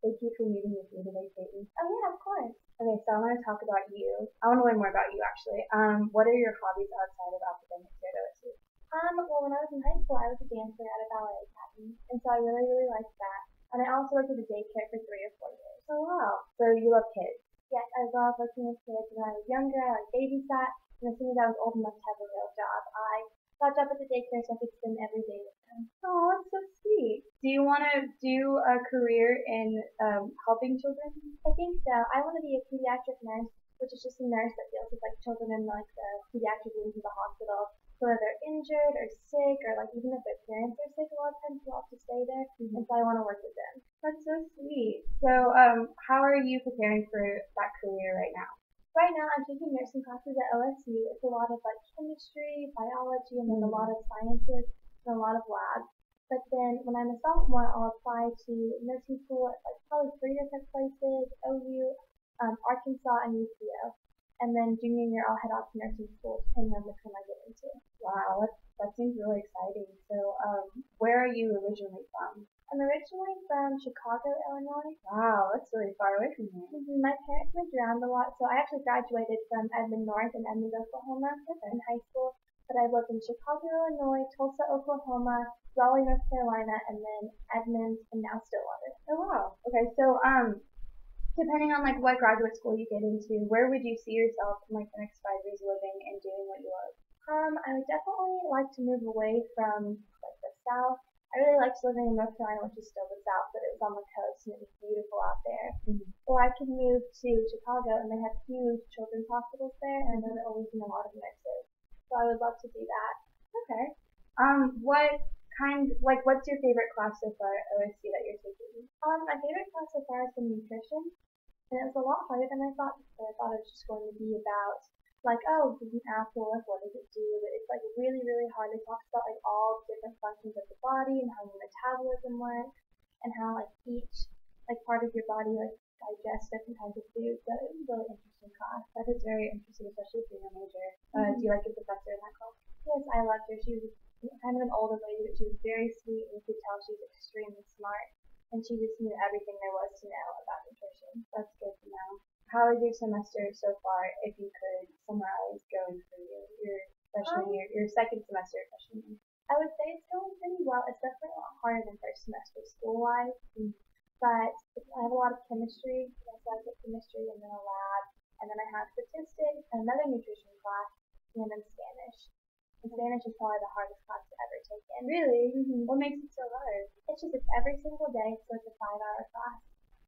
Thank you for meeting with me today, Peyton. Oh yeah, of course. Okay, so I want to talk about you. I want to learn more about you, actually. What are your hobbies outside of academics here at OSU? Well, when I was in high school, I was a dancer at a ballet academy, and so I really, really liked that. And I also worked at a daycare for 3 or 4 years. Oh, wow. So you love kids. Yes, I love working with kids. When I was younger, I like babysat, and as soon as I was old enough to have a real job, I got a job at the daycare so I could spend every day with them. Oh, that's so sweet. Do you want to do a career in helping children? I think so. I want to be a pediatric nurse, which is just a nurse that deals with like children in like the pediatric rooms of the hospital. So whether they're injured or sick, or like even if their parents are sick, a lot of times they'll have to stay there, and so I want to work with them. That's so sweet. So, how are you preparing for that career right now? Right now, I'm taking nursing classes at OSU. It's a lot of like chemistry, biology, and then a lot of sciences and a lot of labs. But then when I'm a sophomore, I'll apply to nursing school at like probably 3 different places: OU, Arkansas, and UCO. And then junior year, I'll head off to nursing school, depending on which one I get into. Wow, that seems really exciting. So, where are you originally from? I'm originally from Chicago, Illinois. Wow, that's really far away from here. My parents moved around a lot, so I actually graduated from Edmond North and Edmond, Oklahoma in high school. But I lived in Chicago, Illinois, Tulsa, Oklahoma, Raleigh, North Carolina, and then Edmond, and now Stillwater. Oh wow. Okay, so depending on like what graduate school you get into, where would you see yourself in like the next 5 years living and doing what you love? I would definitely like to move away from like the South. I really liked living in North Carolina, which is still the South, but it was on the coast and it was beautiful out there. Or I could move to Chicago, and they have huge children's hospitals there, and I know they're always in a lot of nurses. So I would love to do that. Okay. What's your favorite class so far at OSU that you're taking? My favorite class so far has been nutrition, and it was a lot harder than I thought. Because I thought it was just going to be about like, oh, this is an apple, like what does it do? But it's like really, really hard. It talks about like all different functions of the body and how your metabolism works and how like each like part of your body like digests different kinds of food. So it was a really interesting class. That is very interesting, especially being a major. Do you like your professor in that class? Yes, I loved her. She was kind of an older lady, but she was very sweet, and you could tell she was extremely smart, and she just knew everything there was to know about nutrition. That's good to know. How is your semester so far, if you could summarize going through your freshman year, your second semester of freshman year? I would say it's going pretty well. It's definitely a lot harder than first semester school-wise, but I have a lot of chemistry, so I get chemistry and then a lab, and then I have statistics and another nutrition class, and then Spanish. And Spanish is probably the hardest class to ever take in. Really? What makes it so hard? It's every single day, so it's a 5-hour class.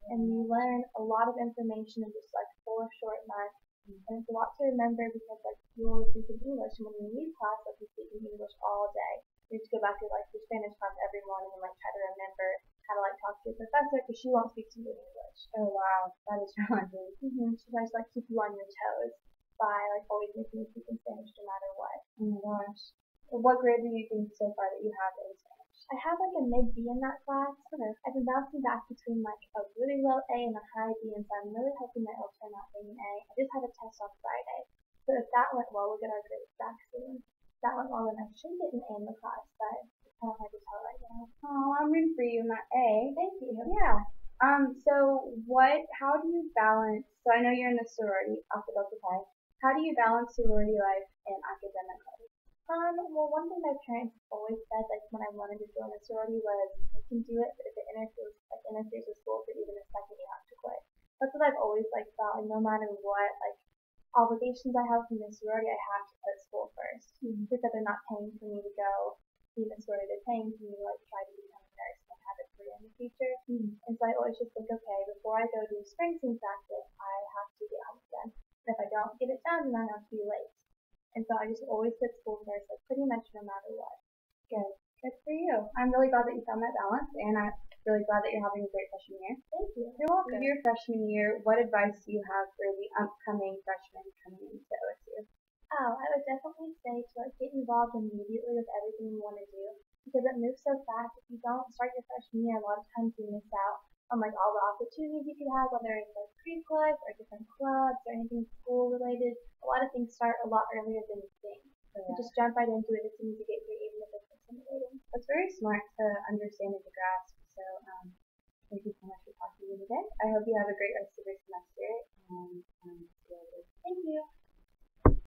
And you learn a lot of information in just like 4 short months. And it's a lot to remember because like you always speak in English, and when you leave class, like you speak in English all day. You have to go back to like your Spanish class every morning and like try to remember how to like talk to your professor because she won't speak to you in English. Oh wow, that is challenging. She tries to like keep you on your toes by like always making you speak in Spanish no matter what. Oh my gosh. What grade do you think so far that you have in Spanish? I have like a mid B in that class. I've been bouncing back between like a really low A and a high B, and so I'm really hoping that it'll turn out being an A. I just had a test on Friday, so if that went well, we'll get our grades back soon. If that went well, then I should get an A in the class, but it's kind of hard to tell right now. Oh, I'm rooting for you in that A. Thank you. Yeah. How do you balance, so I know you're in the sorority, Alpha Delta Pi. How do you balance sorority life and academic life? Well, one thing my parents always said, like when I wanted to join a sorority, was you can do it, but if it interferes with school for even a second, you have to quit. That's what I've always like felt. Like no matter what, like obligations I have from the sorority, I have to put school first. Because they're not paying for me to go be in the sorority, they're paying for me to like try to become a nurse and like, have a career in the future. And so I always just think, okay, before I go do spring sing practice, I have to get home done. And if I don't get it done, then I have to be late. And so I just always put school first, like pretty much no matter what. Good. Good for you. I'm really glad that you found that balance, and I'm really glad that you're having a great freshman year. Thank you. You're welcome. For your freshman year, what advice do you have for the upcoming freshmen coming into OSU? Oh, I would definitely say to like get involved immediately with everything you want to do because it moves so fast. If you don't start your freshman year, a lot of times you miss out on like all the opportunities you could have, whether it's like pre-clubs or different clubs or anything school related. A lot of things start a lot earlier than you think. So just jump right into it as soon as you get here, even if it's intimidating. That's very smart to understand and to grasp. So thank you so much for talking to me today. I hope you have a great rest of your semester,